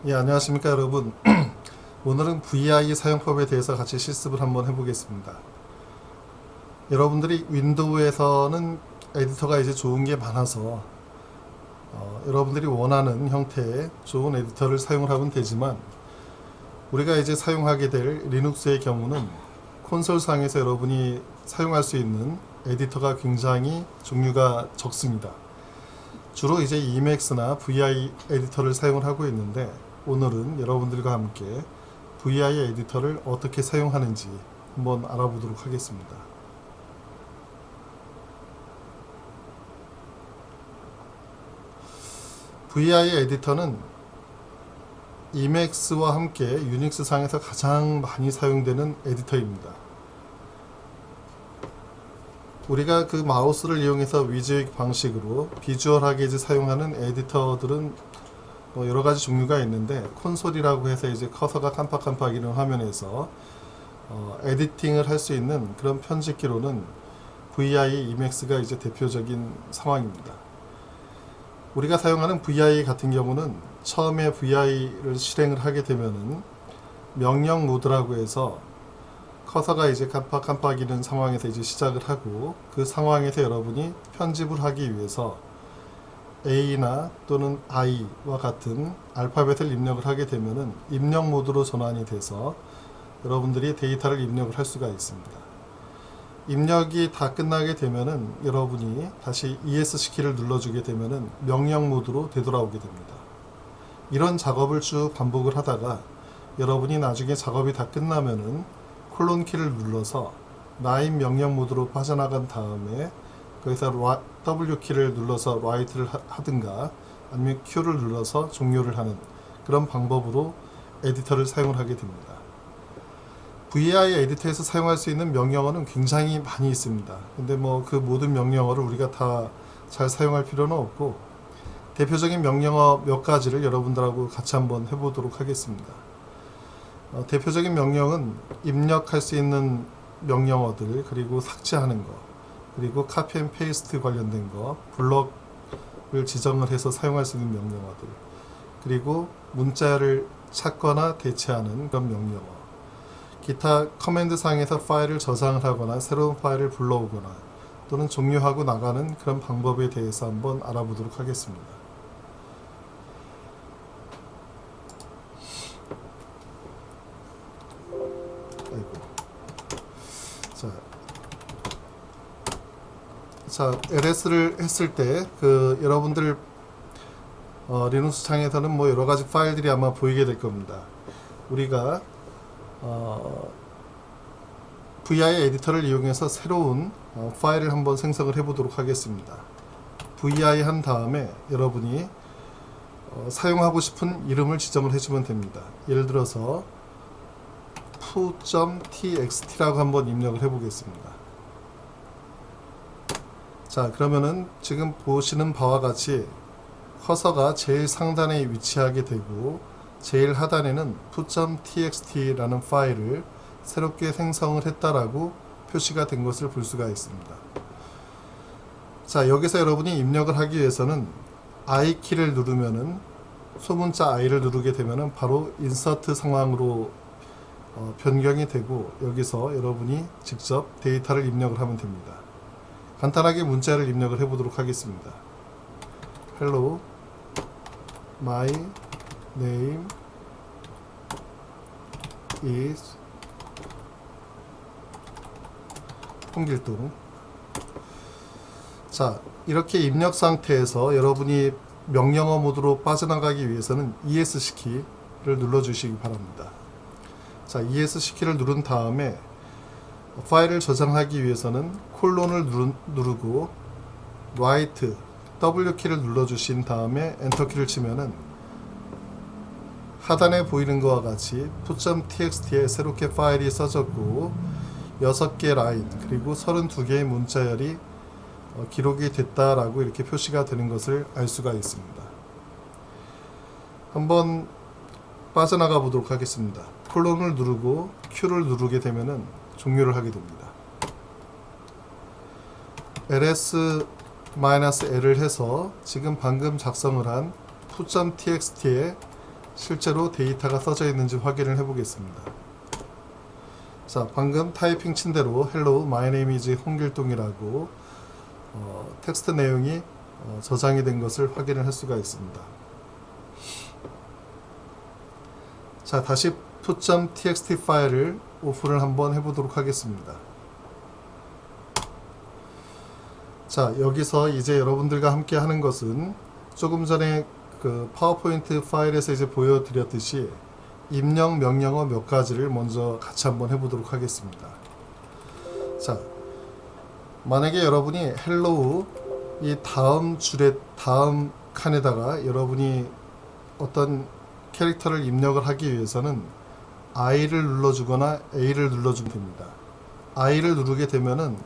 예, 안녕하십니까 여러분. 오늘은 VI 사용법에 대해서 같이 실습을 한번 해보겠습니다. 여러분들이 윈도우에서는 에디터가 이제 좋은 게 많아서 여러분들이 원하는 형태의 좋은 에디터를 사용을 하면 되지만, 우리가 이제 사용하게 될 리눅스의 경우는 콘솔상에서 여러분이 사용할 수 있는 에디터가 굉장히 종류가 적습니다. 주로 이제 Emacs나 VI 에디터를 사용을 하고 있는데, 오늘은 여러분들과 함께 VI 에디터를 어떻게 사용하는지 한번 알아보도록 하겠습니다. VI 에디터는 Emacs와 함께 유닉스 상에서 가장 많이 사용되는 에디터입니다. 우리가 그 마우스를 이용해서 위즈익 방식으로 비주얼하게 이제 사용하는 에디터들은 여러 가지 종류가 있는데, 콘솔이라고 해서 이제 커서가 깜빡깜빡이는 화면에서 에디팅을 할 수 있는 그런 편집기로는 VI Emacs가 이제 대표적인 상황입니다. 우리가 사용하는 VI 같은 경우는 처음에 VI를 실행을 하게 되면은 명령 모드라고 해서 커서가 이제 깜빡깜빡이는 상황에서 이제 시작을 하고, 그 상황에서 여러분이 편집을 하기 위해서 A나 또는 I와 같은 알파벳을 입력을 하게 되면은 입력 모드로 전환이 돼서 여러분들이 데이터를 입력을 할 수가 있습니다. 입력이 다 끝나게 되면은 여러분이 다시 ESC 키를 눌러주게 되면은 명령 모드로 되돌아오게 됩니다. 이런 작업을 쭉 반복을 하다가 여러분이 나중에 작업이 다 끝나면은 콜론 키를 눌러서 라인 명령 모드로 빠져나간 다음에 거기서 W 키를 눌러서 라이트를 하든가 아니면 Q를 눌러서 종료를 하는 그런 방법으로 에디터를 사용을 하게 됩니다. VI 에디터에서 사용할 수 있는 명령어는 굉장히 많이 있습니다. 근데 뭐 그 모든 명령어를 우리가 다 잘 사용할 필요는 없고, 대표적인 명령어 몇 가지를 여러분들하고 같이 한번 해보도록 하겠습니다. 대표적인 명령은 입력할 수 있는 명령어들, 그리고 삭제하는 거, 그리고 카피 앤 페이스트 관련된 거, 블럭을 지정을 해서 사용할 수 있는 명령어들, 그리고 문자를 찾거나 대체하는 그런 명령어, 기타 커맨드 상에서 파일을 저장을 하거나 새로운 파일을 불러오거나 또는 종료하고 나가는 그런 방법에 대해서 한번 알아보도록 하겠습니다. 자, LS를 했을 때 여러분들 리눅스 창에서는 뭐 여러 가지 파일들이 아마 보이게 될 겁니다. 우리가 VI 에디터를 이용해서 새로운 파일을 한번 생성을 해 보도록 하겠습니다. VI 한 다음에 여러분이 사용하고 싶은 이름을 지정을 해주면 됩니다. 예를 들어서 foo.txt라고 한번 입력을 해 보겠습니다. 자, 그러면은 지금 보시는 바와 같이 커서가 제일 상단에 위치하게 되고, 제일 하단에는 foo.txt라는 파일을 새롭게 생성을 했다라고 표시가 된 것을 볼 수가 있습니다. 자, 여기서 여러분이 입력을 하기 위해서는 I 키를 누르면은, 소문자 I를 누르게 되면은 바로 인서트 상황으로 변경이 되고, 여기서 여러분이 직접 데이터를 입력을 하면 됩니다. 간단하게 문자를 입력을 해보도록 하겠습니다. Hello, my name is 홍길동. 자, 이렇게 입력 상태에서 여러분이 명령어 모드로 빠져나가기 위해서는 ESC 키를 눌러주시기 바랍니다. 자, ESC 키를 누른 다음에 파일을 저장하기 위해서는 콜론을 누르고 라이트 W 키를 눌러주신 다음에 엔터 키를 치면은 하단에 보이는 것과 같이 foo.txt에 새롭게 파일이 써졌고 6개 라인 그리고 32개의 문자열이 기록이 됐다라고 이렇게 표시가 되는 것을 알 수가 있습니다. 한번 빠져나가 보도록 하겠습니다. 콜론을 누르고 Q를 누르게 되면은 종료를 하게 됩니다. ls-l을 해서 지금 방금 작성을 한 foo.txt에 실제로 데이터가 써져 있는지 확인을 해 보겠습니다. 자, 방금 타이핑 친 대로 Hello, my name is 홍길동이라고 텍스트 내용이 저장이 된 것을 확인을 할 수가 있습니다. 자, 다시 put.txt 파일을 오픈을 한번 해보도록 하겠습니다. 자, 여기서 이제 여러분들과 함께 하는 것은 조금 전에 그 파워포인트 파일에서 이제 보여드렸듯이 입력 명령어 몇 가지를 먼저 같이 한번 해보도록 하겠습니다. 자, 만약에 여러분이 hello 이 다음 줄에 다음 칸에다가 여러분이 어떤 캐릭터를 입력을 하기 위해서는 I를 눌러주거나 A를 눌러주면 됩니다. I를 누르게 되면은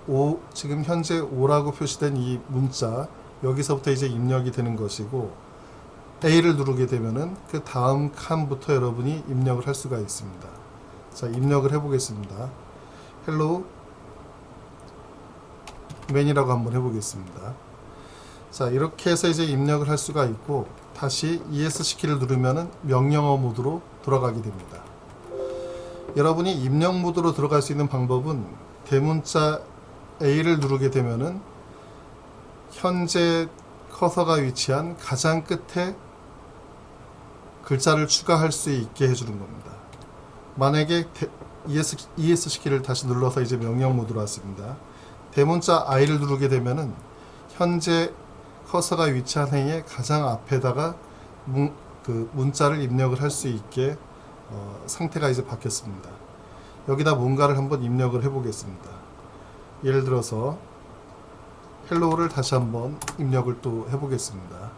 O, 지금 현재 O라고 표시된 이 문자 여기서부터 이제 입력이 되는 것이고, A를 누르게 되면은 그 다음 칸부터 여러분이 입력을 할 수가 있습니다. 자, 입력을 해보겠습니다. hello man이라고 한번 해보겠습니다. 자, 이렇게 해서 이제 입력을 할 수가 있고, 다시 ESC키를 누르면은 명령어 모드로 돌아가게 됩니다. 여러분이 입력 모드로 들어갈 수 있는 방법은 대문자 A를 누르게 되면은 현재 커서가 위치한 가장 끝에 글자를 추가할 수 있게 해주는 겁니다. 만약에 ESC키를 다시 눌러서 이제 명령 모드로 왔습니다. 대문자 I를 누르게 되면은 현재 커서가 위치한 행의 가장 앞에다가 문자를 입력을 할 수 있게 상태가 이제 바뀌었습니다. 여기다 뭔가를 한번 입력을 해보겠습니다. 예를 들어서 헬로우를 다시 한번 입력을 또 해보겠습니다.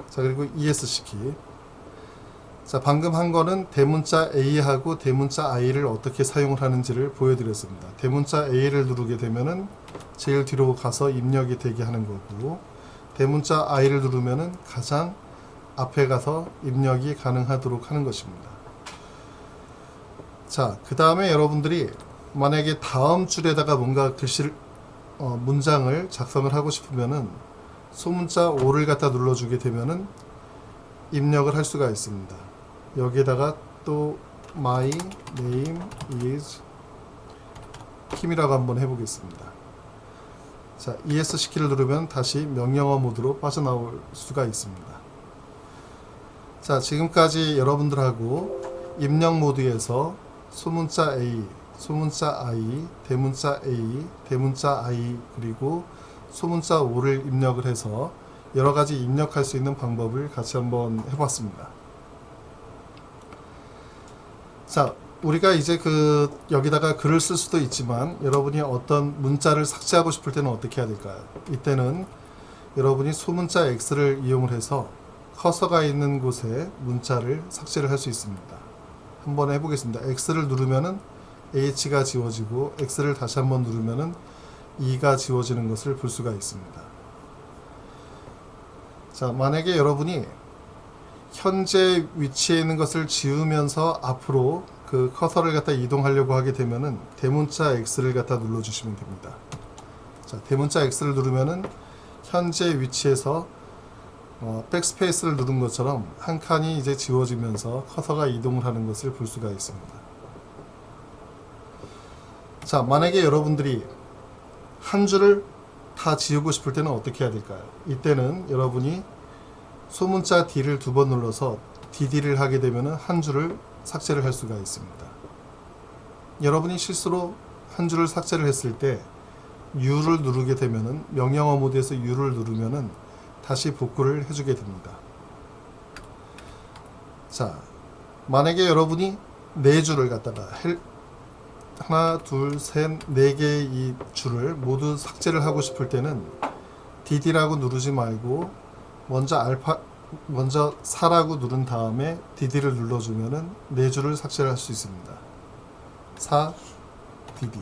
자, 그리고 ESC키. 자, 방금 한 거는 대문자 A하고 대문자 I를 어떻게 사용을 하는지를 보여드렸습니다. 대문자 A를 누르게 되면은 제일 뒤로 가서 입력이 되게 하는 거고, 대문자 I를 누르면은 가장 앞에 가서 입력이 가능하도록 하는 것입니다. 자, 그 다음에 여러분들이 만약에 다음 줄에다가 뭔가 글씨를 문장을 작성을 하고 싶으면은 소문자 O를 갖다 눌러주게 되면은 입력을 할 수가 있습니다. 여기에다가 또 my name is 김이라고 한번 해보겠습니다. 자, ESC키를 누르면 다시 명령어 모드로 빠져나올 수가 있습니다. 자, 지금까지 여러분들하고 입력 모드에서 소문자 A, 소문자 I, 대문자 A, 대문자 I, 그리고 소문자 O를 입력을 해서 여러가지 입력할 수 있는 방법을 같이 한번 해봤습니다. 자, 우리가 이제 여기다가 글을 쓸 수도 있지만 여러분이 어떤 문자를 삭제하고 싶을 때는 어떻게 해야 될까요? 이때는 여러분이 소문자 X를 이용을 해서 커서가 있는 곳에 문자를 삭제를 할 수 있습니다. 한번 해보겠습니다. X를 누르면은 H가 지워지고, X를 다시 한번 누르면은 E가 지워지는 것을 볼 수가 있습니다. 자, 만약에 여러분이 현재 위치에 있는 것을 지우면서 앞으로 그 커서를 갖다 이동하려고 하게 되면은 대문자 X를 갖다 눌러주시면 됩니다. 자, 대문자 X를 누르면은 현재 위치에서 백스페이스를 누른 것처럼 한 칸이 이제 지워지면서 커서가 이동을 하는 것을 볼 수가 있습니다. 자, 만약에 여러분들이 한 줄을 다 지우고 싶을 때는 어떻게 해야 될까요? 이때는 여러분이 소문자 D를 두 번 눌러서 DD를 하게 되면 한 줄을 삭제를 할 수가 있습니다. 여러분이 실수로 한 줄을 삭제를 했을 때 U를 누르게 되면은, 명령어 모드에서 U를 누르면은 다시 복구를 해주게 됩니다. 자, 만약에 여러분이 네 줄을 갖다가 하나, 둘, 셋, 네 개의 이 줄을 모두 삭제를 하고 싶을 때는 DD라고 누르지 말고 먼저 4라고 누른 다음에 DD를 눌러주면은 네 줄을 삭제를 할 수 있습니다. 4, DD.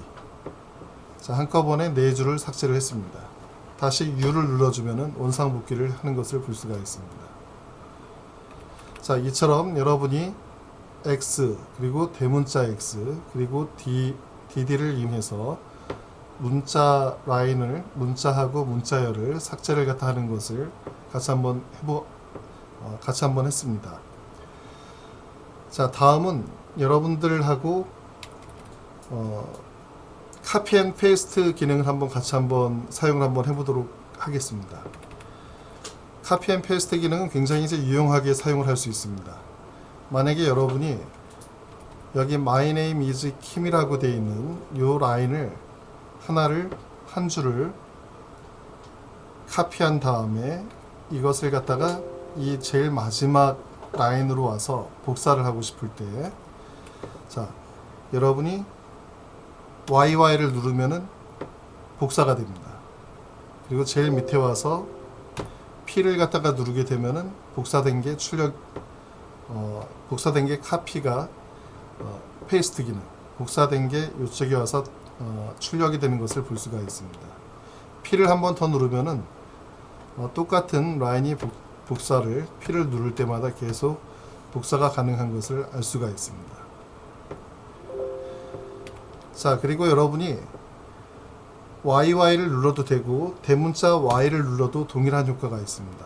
자, 한꺼번에 네 줄을 삭제를 했습니다. 다시 U를 눌러주면은 원상복귀를 하는 것을 볼 수가 있습니다. 자, 이처럼 여러분이 X, 그리고 대문자 X, 그리고 DD를 이용해서 문자 라인을, 문자하고 문자열을 삭제를 갖다 하는 것을 같이 한번 했습니다. 자, 다음은 여러분들하고 카피 앤 페이스트 기능을 같이 사용을 해보도록 하겠습니다. 카피 앤 페이스트 기능은 굉장히 유용하게 사용을 할 수 있습니다. 만약에 여러분이 여기 My name is Kim이라고 되어 있는 이 라인을 한 줄을 카피한 다음에 이것을 갖다가 이 제일 마지막 라인으로 와서 복사를 하고 싶을 때, 자, 여러분이 YY를 누르면은 복사가 됩니다. 그리고 제일 밑에 와서 P를 갖다가 누르게 되면은 복사된 게 카피가 페이스트 기능, 복사된 게 이쪽에 와서 출력이 되는 것을 볼 수가 있습니다. P를 한 번 더 누르면은 똑같은 라인이 복사를 P를 누를 때마다 계속 복사가 가능한 것을 알 수가 있습니다. 자, 그리고 여러분이 YY를 눌러도 되고 대문자 Y를 눌러도 동일한 효과가 있습니다.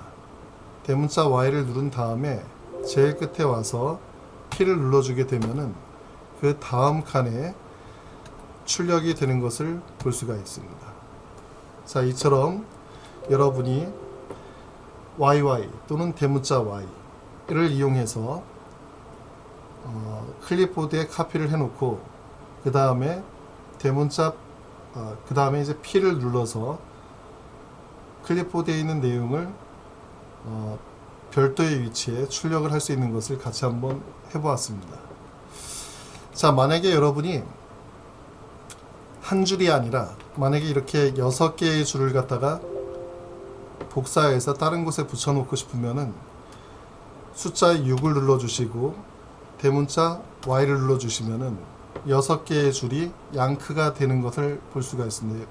대문자 Y를 누른 다음에 제일 끝에 와서 P를 눌러주게 되면은 그 다음 칸에 출력이 되는 것을 볼 수가 있습니다. 자, 이처럼 여러분이 YY 또는 대문자 Y를 이용해서 클립보드에 카피를 해놓고 그 다음에 그 다음에 이제 P를 눌러서 클립보드에 있는 내용을 별도의 위치에 출력을 할 수 있는 것을 같이 한번 해보았습니다. 자, 만약에 여러분이 한 줄이 아니라 만약에 이렇게 6개의 줄을 갖다가 복사해서 다른 곳에 붙여놓고 싶으면은 숫자 6을 눌러주시고 대문자 Y를 눌러주시면은 6개의 줄이 양크가 되는 것을 볼 수가 있습니다.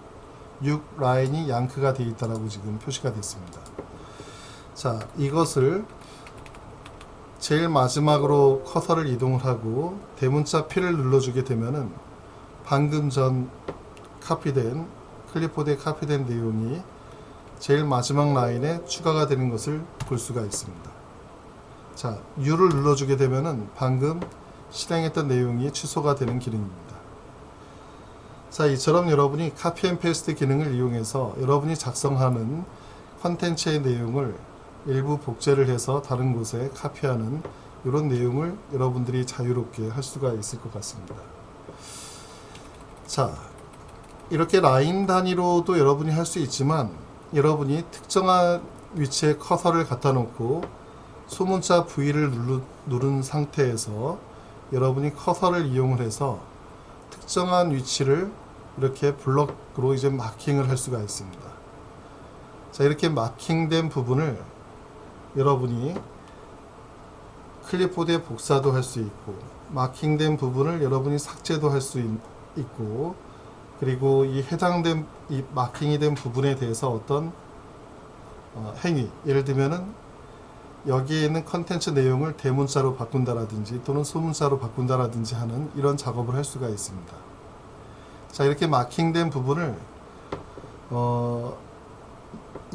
6 라인이 양크가 되어 있다라고 지금 표시가 됐습니다. 자, 이것을 제일 마지막으로 커서를 이동을 하고 대문자 P를 눌러주게 되면은 방금 전 클립보드에 카피된 내용이 제일 마지막 라인에 추가가 되는 것을 볼 수가 있습니다. 자, U를 눌러주게 되면은 방금 실행했던 내용이 취소가 되는 기능입니다. 자, 이처럼 여러분이 카피 앤 페이스트 기능을 이용해서 여러분이 작성하는 컨텐츠의 내용을 일부 복제를 해서 다른 곳에 카피하는 이런 내용을 여러분들이 자유롭게 할 수가 있을 것 같습니다. 자, 이렇게 라인 단위로도 여러분이 할 수 있지만 여러분이 특정한 위치에 커서를 갖다 놓고 소문자 V를 누른 상태에서 여러분이 커서를 이용을 해서 특정한 위치를 이렇게 블럭으로 이제 마킹을 할 수가 있습니다. 자, 이렇게 마킹된 부분을 여러분이 클립보드에 복사도 할 수 있고 마킹된 부분을 여러분이 삭제도 할 수 있고 그리고 이 마킹이 된 부분에 대해서 어떤 행위, 예를 들면은 여기에 있는 컨텐츠 내용을 대문자로 바꾼다라든지 또는 소문자로 바꾼다라든지 하는 이런 작업을 할 수가 있습니다. 자, 이렇게 마킹된 부분을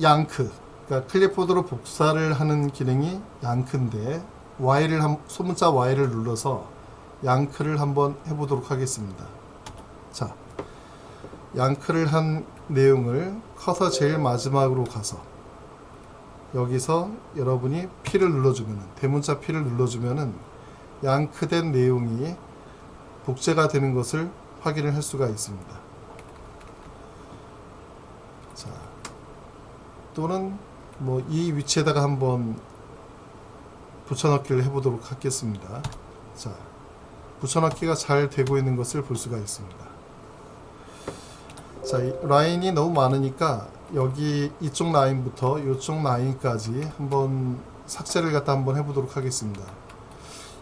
양크, 그러니까 클립보드로 복사를 하는 기능이 양크인데 소문자 Y를 눌러서 양크를 한번 해보도록 하겠습니다. 자, 양크를 한 내용을 커서 제일 마지막으로 가서 여기서 여러분이 P를 눌러주면은 대문자 P를 눌러주면은 양크된 내용이 복제가 되는 것을 확인을 할 수가 있습니다. 자, 또는 뭐 이 위치에다가 한번 붙여넣기를 해보도록 하겠습니다. 자, 붙여넣기가 잘 되고 있는 것을 볼 수가 있습니다. 자, 이 라인이 너무 많으니까 여기 이쪽 라인부터 이쪽 라인까지 한번 삭제를 갖다 한번 해보도록 하겠습니다.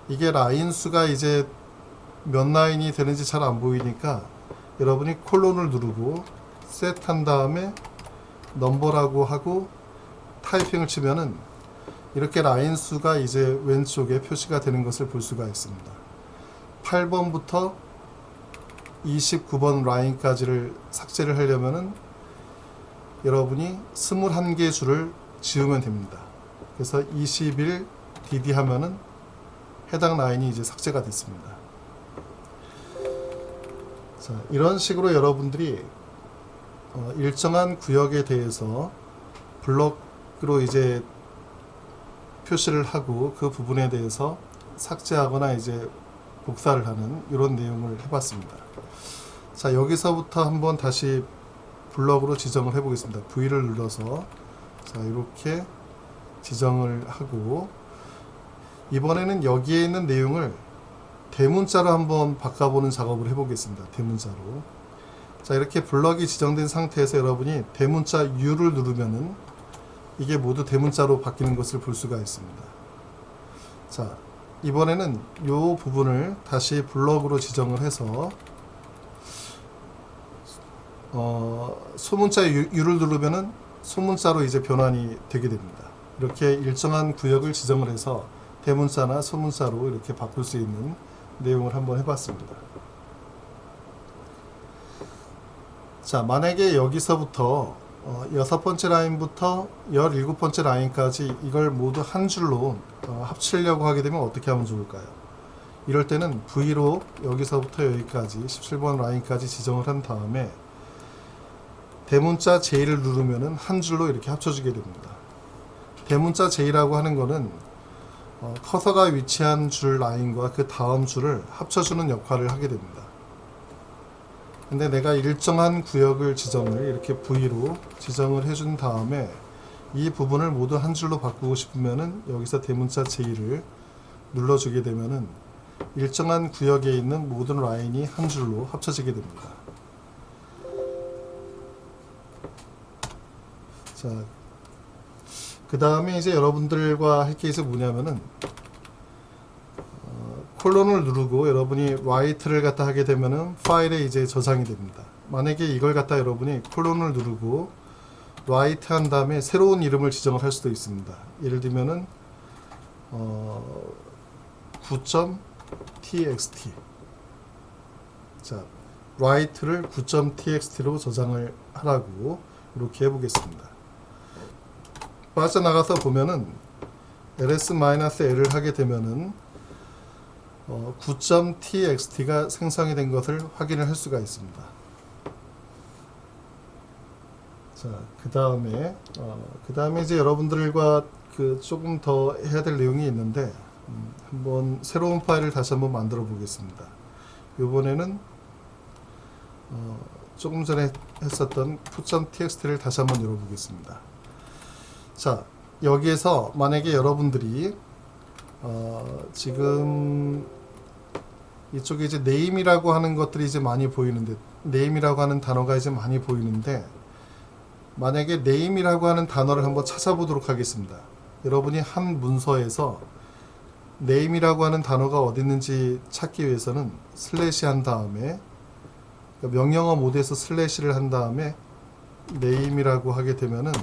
이게 라인 수가 이제 몇 라인이 되는지 잘 안 보이니까 여러분이 콜론을 누르고 셋 한 다음에 넘버라고 하고 타이핑을 치면은 이렇게 라인 수가 이제 왼쪽에 표시가 되는 것을 볼 수가 있습니다. 8번부터 29번 라인까지를 삭제를 하려면은 여러분이 21개 줄을 지우면 됩니다. 그래서 21 dd 하면은 해당 라인이 이제 삭제가 됐습니다. 자, 이런 식으로 여러분들이 일정한 구역에 대해서 블럭으로 이제 표시를 하고 그 부분에 대해서 삭제하거나 이제 복사를 하는 이런 내용을 해봤습니다. 자, 여기서부터 한번 다시 블럭으로 지정을 해보겠습니다. V를 눌러서 자, 이렇게 지정을 하고 이번에는 여기에 있는 내용을 대문자로 한번 바꿔보는 작업을 해보겠습니다. 대문자로. 자, 이렇게 블럭이 지정된 상태에서 여러분이 대문자 U를 누르면은 이게 모두 대문자로 바뀌는 것을 볼 수가 있습니다. 자, 이번에는 이 부분을 다시 블럭으로 지정을 해서 소문자 U를 누르면은 소문자로 이제 변환이 되게 됩니다. 이렇게 일정한 구역을 지정을 해서 대문자나 소문자로 이렇게 바꿀 수 있는 내용을 한번 해봤습니다. 자, 만약에 여기서부터 6번째 라인부터 17번째 라인까지 이걸 모두 한 줄로 합치려고 하게 되면 어떻게 하면 좋을까요? 이럴 때는 V로 여기서부터 여기까지 17번 라인까지 지정을 한 다음에 대문자 J를 누르면은 한 줄로 이렇게 합쳐주게 됩니다. 대문자 J라고 하는 거는 커서가 위치한 줄 라인과 그 다음 줄을 합쳐주는 역할을 하게 됩니다. 근데 내가 일정한 구역을 지정을 이렇게 V로 지정을 해준 다음에 이 부분을 모두 한 줄로 바꾸고 싶으면은 여기서 대문자 J를 눌러주게 되면은 일정한 구역에 있는 모든 라인이 한 줄로 합쳐지게 됩니다. 자, 그 다음에 이제 여러분들과 할 게 뭐냐면은 콜론을 누르고 여러분이 write를 갖다 하게 되면은 파일에 이제 저장이 됩니다. 만약에 이걸 갖다 여러분이 콜론을 누르고 write 한 다음에 새로운 이름을 지정을 할 수도 있습니다. 예를 들면은 9.txt 자, write를 9.txt로 저장을 하라고 이렇게 해보겠습니다. 빠져나가서 보면은 ls-l을 하게 되면은 9.txt가 생성이 된 것을 확인을 할 수가 있습니다. 자, 그 다음에 이제 여러분들과 조금 더 해야 될 내용이 있는데 한번 새로운 파일을 다시 한번 만들어 보겠습니다. 이번에는 조금 전에 했었던 9.txt를 다시 한번 열어보겠습니다. 자, 여기에서 만약에 여러분들이 지금 이쪽에 이제 name이라고 하는 것들이 이제 많이 보이는데 name이라고 하는 단어가 이제 많이 보이는데 만약에 name이라고 하는 단어를 한번 찾아보도록 하겠습니다. 여러분이 한 문서에서 name이라고 하는 단어가 어디 있는지 찾기 위해서는 슬래시 한 다음에 그러니까 명령어 모드에서 슬래시를 한 다음에 name이라고 하게 되면은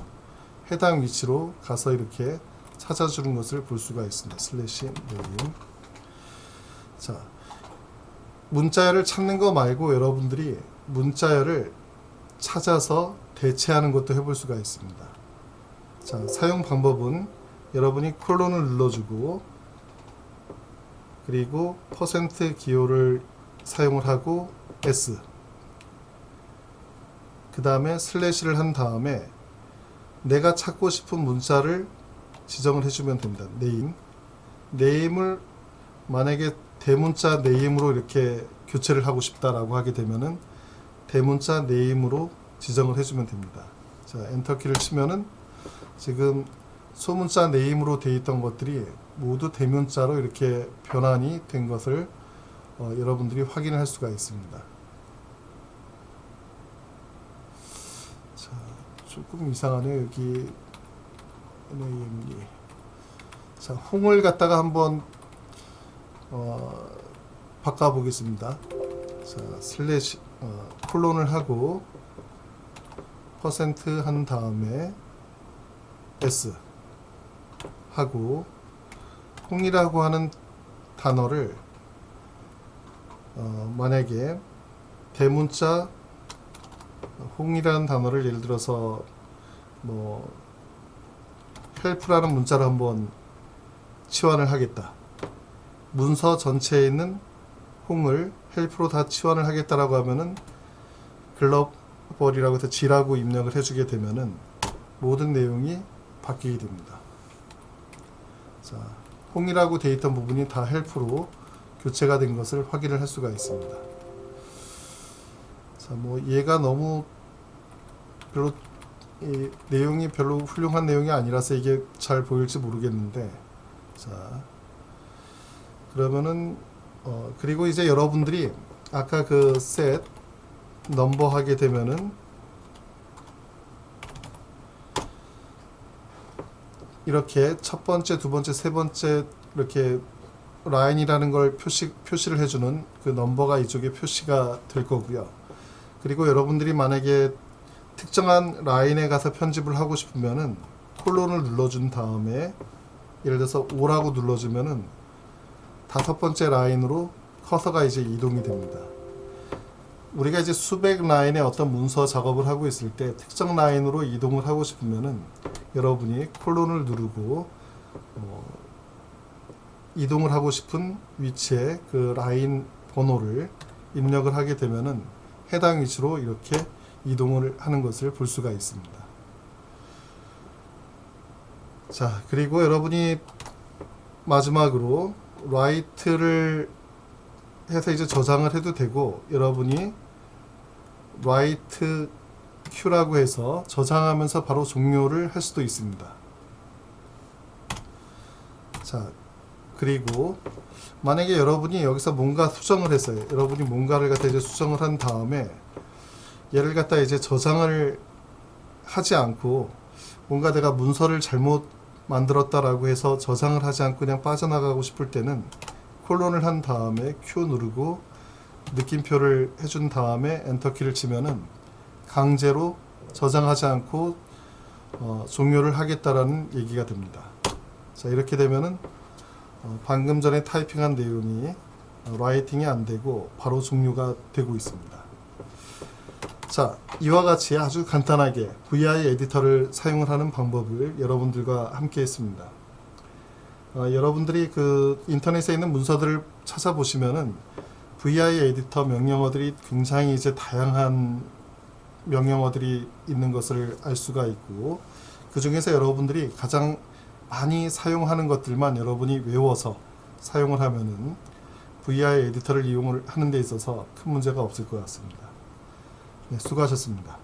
해당 위치로 가서 이렇게 찾아주는 것을 볼 수가 있습니다. 슬래시 name. 자, 문자열을 찾는 거 말고 여러분들이 문자열을 찾아서 대체하는 것도 해볼 수가 있습니다. 자, 사용 방법은 여러분이 콜론을 눌러주고 그리고 퍼센트 기호를 사용을 하고 S 그 다음에 슬래시를 한 다음에 내가 찾고 싶은 문자를 지정을 해주면 됩니다. name을 만약에 대문자 name으로 이렇게 교체를 하고 싶다라고 하게 되면은 대문자 name으로 지정을 해주면 됩니다. 자, 엔터키를 치면은 지금 소문자 name으로 되어 있던 것들이 모두 대문자로 이렇게 변환이 된 것을 여러분들이 확인을 할 수가 있습니다. 자, 조금 이상하네요. 여기 NAMD. 자, 홍을 갖다가 한번 바꿔보겠습니다. 자, 슬래시 콜론을 하고 퍼센트 한 다음에 S 하고 홍이라고 하는 단어를 만약에 대문자 홍이라는 단어를 예를 들어서 뭐 help라는 문자로 한번 치환을 하겠다. 문서 전체에 있는 홍을 헬프로 다 치환을 하겠다라고 하면은 글로벌이라고 해서 G라고 입력을 해주게 되면은 모든 내용이 바뀌게 됩니다. 자, 홍이라고 되어 있던 부분이 다 헬프로 교체가 된 것을 확인을 할 수가 있습니다. 자, 뭐 얘가 너무 별로 이 내용이 별로 훌륭한 내용이 아니라서 이게 잘 보일지 모르겠는데, 자, 그러면은 그리고 이제 여러분들이 아까 그 셋 넘버 하게 되면은 이렇게 첫 번째, 두 번째, 세 번째 이렇게 라인이라는 걸 표시를 해주는 그 넘버가 이쪽에 표시가 될 거고요. 그리고 여러분들이 만약에 특정한 라인에 가서 편집을 하고 싶으면은 콜론을 눌러준 다음에 예를 들어서 5라고 눌러주면은 다섯 번째 라인으로 커서가 이제 이동이 됩니다. 우리가 이제 수백 라인의 어떤 문서 작업을 하고 있을 때 특정 라인으로 이동을 하고 싶으면은 여러분이 콜론을 누르고 이동을 하고 싶은 위치에 그 라인 번호를 입력을 하게 되면은 해당 위치로 이렇게 이동을 하는 것을 볼 수가 있습니다. 자, 그리고 여러분이 마지막으로 라이트를 해서 이제 저장을 해도 되고, 여러분이 라이트 Q라고 해서 저장하면서 바로 종료를 할 수도 있습니다. 자, 그리고 만약에 여러분이 여기서 뭔가 수정을 했어요. 여러분이 뭔가를 갖다 이제 수정을 한 다음에 얘를 갖다 이제 저장을 하지 않고 뭔가 내가 문서를 잘못 만들었다라고 해서 저장을 하지 않고 그냥 빠져나가고 싶을 때는 콜론을 한 다음에 Q 누르고 느낌표를 해준 다음에 엔터키를 치면은 강제로 저장하지 않고 종료를 하겠다라는 얘기가 됩니다. 자, 이렇게 되면은 방금 전에 타이핑한 내용이 라이팅이 안 되고 바로 종료가 되고 있습니다. 자, 이와 같이 아주 간단하게 VI 에디터를 사용을 하는 방법을 여러분들과 함께 했습니다. 여러분들이 그 인터넷에 있는 문서들을 찾아보시면은 VI 에디터 명령어들이 굉장히 이제 다양한 명령어들이 있는 것을 알 수가 있고, 그 중에서 여러분들이 가장 많이 사용하는 것들만 여러분이 외워서 사용을 하면은 VI 에디터를 이용을 하는 데 있어서 큰 문제가 없을 것 같습니다. 네, 수고하셨습니다.